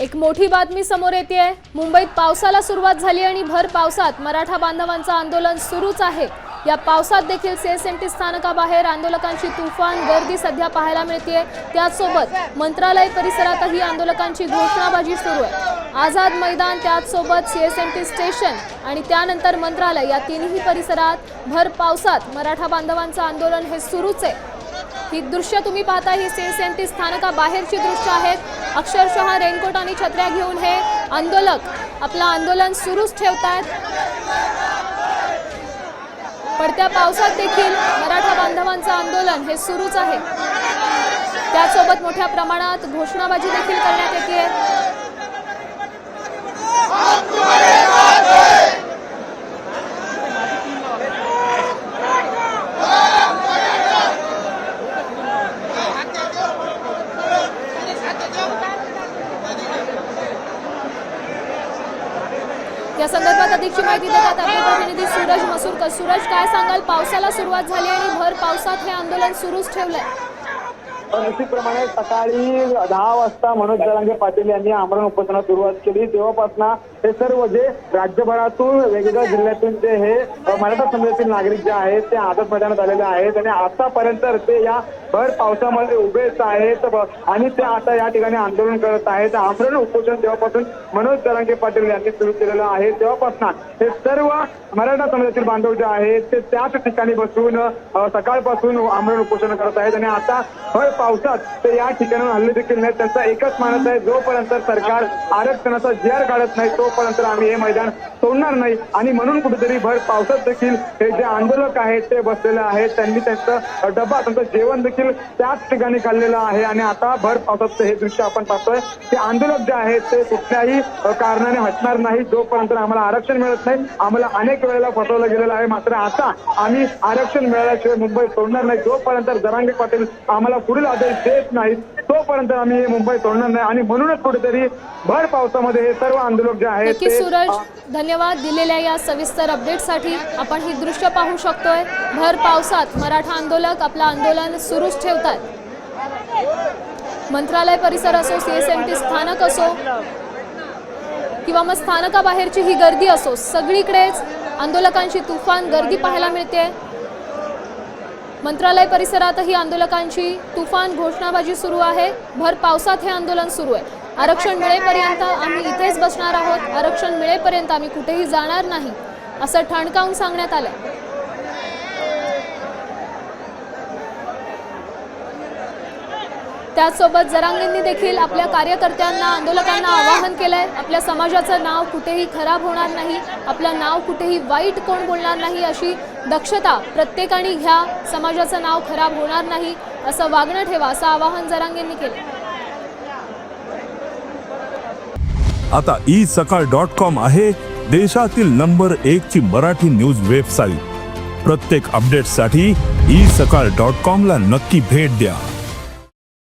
एक मोठी बातमी समोर येते। मुंबईत पावसाला सुरुवात झाली आणि भर पावसात मराठा बांधवांचं आंदोलन सुरूच आहे। या पावसात देखील सीएसएमटी स्थानकाबाहेर आंदोलकांची तुफान गर्दी सध्या पाहायला मिळते। त्याचसोबत मंत्रालय परिसरातही आंदोलकांची घोषणाबाजी सुरू आहे। आझाद मैदान, त्याचसोबत सीएसएमटी स्टेशन आणि त्यानंतर मंत्रालय या तिन्ही परिसरात भर पावसात मराठा बांधवांचं आंदोलन हे सुरूच आहे। ही दृश्य तुम्ही पाहता, ही सीएसएमटी स्थानकाबाहेरची दृश्य आहेत। अक्षरशः रेनकोट आणि छत्र्या घेऊन हे आंदोलक आपलं आंदोलन सुरूच ठेवतात। पडत्या पावसात देखील मराठा बांधवांचं आंदोलन हे सुरूच आहे। त्यासोबत मोठ्या प्रमाणात घोषणाबाजी देखील करण्यात येते। या संदर्भात अधिकची माहिती देतात आपले प्रतिनिधी सूरज मसूरकर। सूरज, काय सांगाल? पावसाला सुरुवात झाली आणि भर पावसात हे आंदोलन सुरूच ठेवलंय। निश्चितप्रमाणे सकाळी 10 वाजता मनोज जरांगे पाटील यांनी आमरण उपोषणाला सुरुवात केली। तेव्हापासून हे सर्व जे राज्यभरातून वेगवेगळ्या जिल्ह्यातून जे हे मराठा समाजातील नागरिक जे आहेत ते आझाद मैदानात आलेले आहेत आणि आतापर्यंत ते या भर पावसामध्ये उभेच आहेत आणि ते आता या ठिकाणी आंदोलन करत आहेत। आमरण उपोषण तेव्हापासून मनोज जरांगे पाटील यांनी सुरू केलेलं आहे। तेव्हापासून हे सर्व मराठा समाजातील बांधव जे आहेत ते त्याच ठिकाणी बसून सकाळपासून आमरण उपोषण करत आहेत आणि आता भर पावसात ते या ठिकाणाहून हल्ले देखील नाही। त्यांचा एकच मानस आहे, जोपर्यंत सरकार आरक्षणाचा जी.आर काढत नाही तोपर्यंत आम्ही हे मैदान सोडणार नाही। आणि म्हणून कुठेतरी भर पावसात देखील हे जे आंदोलक आहेत ते बसलेले आहेत। त्यांनी त्यांचा डबा, त्यांचं जेवण देखील त्याच ठिकाणी खाल्लेलं आहे आणि आता भर पावसात हे दृश्य आपण पाहतोय। ते आंदोलक जे आहेत ते कुठल्याही कारणाने हटणार नाही जोपर्यंत आम्हाला आरक्षण मिळत नाही। आम्हाला अनेक वेळेला फसवलं गेलेलं आहे, मात्र आता आम्ही आरक्षण मिळाल्याशिवाय मुंबई सोडणार नाही। जोपर्यंत जरांगे पाटील आम्हाला पुढील आदेश देत नाहीत तोपर्यंत आम्ही हे मुंबई सोडणार नाही। आणि म्हणूनच कुठेतरी भर पावसामध्ये हे सर्व आंदोलक जे आहेत ते सूरज, धन्यवाद दिलेल्या या सविस्तर अपडेटसाठी। आपण ही दृश्य पाहू शकतोय, भर पावसात मराठा आंदोलक आपलं आंदोलन सुरूच ठेवतात। मंत्रालय परिसर असो, सीएसएमटी स्थानक असो किंवा मग स्थानकाबाहेरची ही गर्दी असो, सगळीकडेच आंदोलकांची तुफान गर्दी पाहायला मिळते। मंत्रालय परिसरातही आंदोलकांची तुफान घोषणाबाजी सुरू आहे। भर पावसात हे आंदोलन सुरू आहे। आरक्षण मिळेपर्यंत आम्ही इथेच बसणार आहोत, आरक्षण मिळेपर्यंत आम्ही कुठेही जाणार नाही, असं ठणकावून सांगण्यात आलंय। त्याचसोबत जरांगेंनी देखील आपल्या कार्यकर्त्यांना, आंदोलकांना आवाहन केलंय, आपल्या समाजाचं नाव कुठेही खराब होणार नाही, आपलं नाव कुठेही वाईट कोण बोलणार नाही, अशी दक्षता प्रत्येकाने घ्या। समाजाचं नाव खराब होणार नाही असं वागणं ठेवा, असं आवाहन जरांगेंनी केलं। आता isakal.com आहे देशातील नंबर 1 ची मराठी न्यूज वेबसाईट। प्रत्येक अपडेटसाठी isakal.com ला नक्की भेट द्या।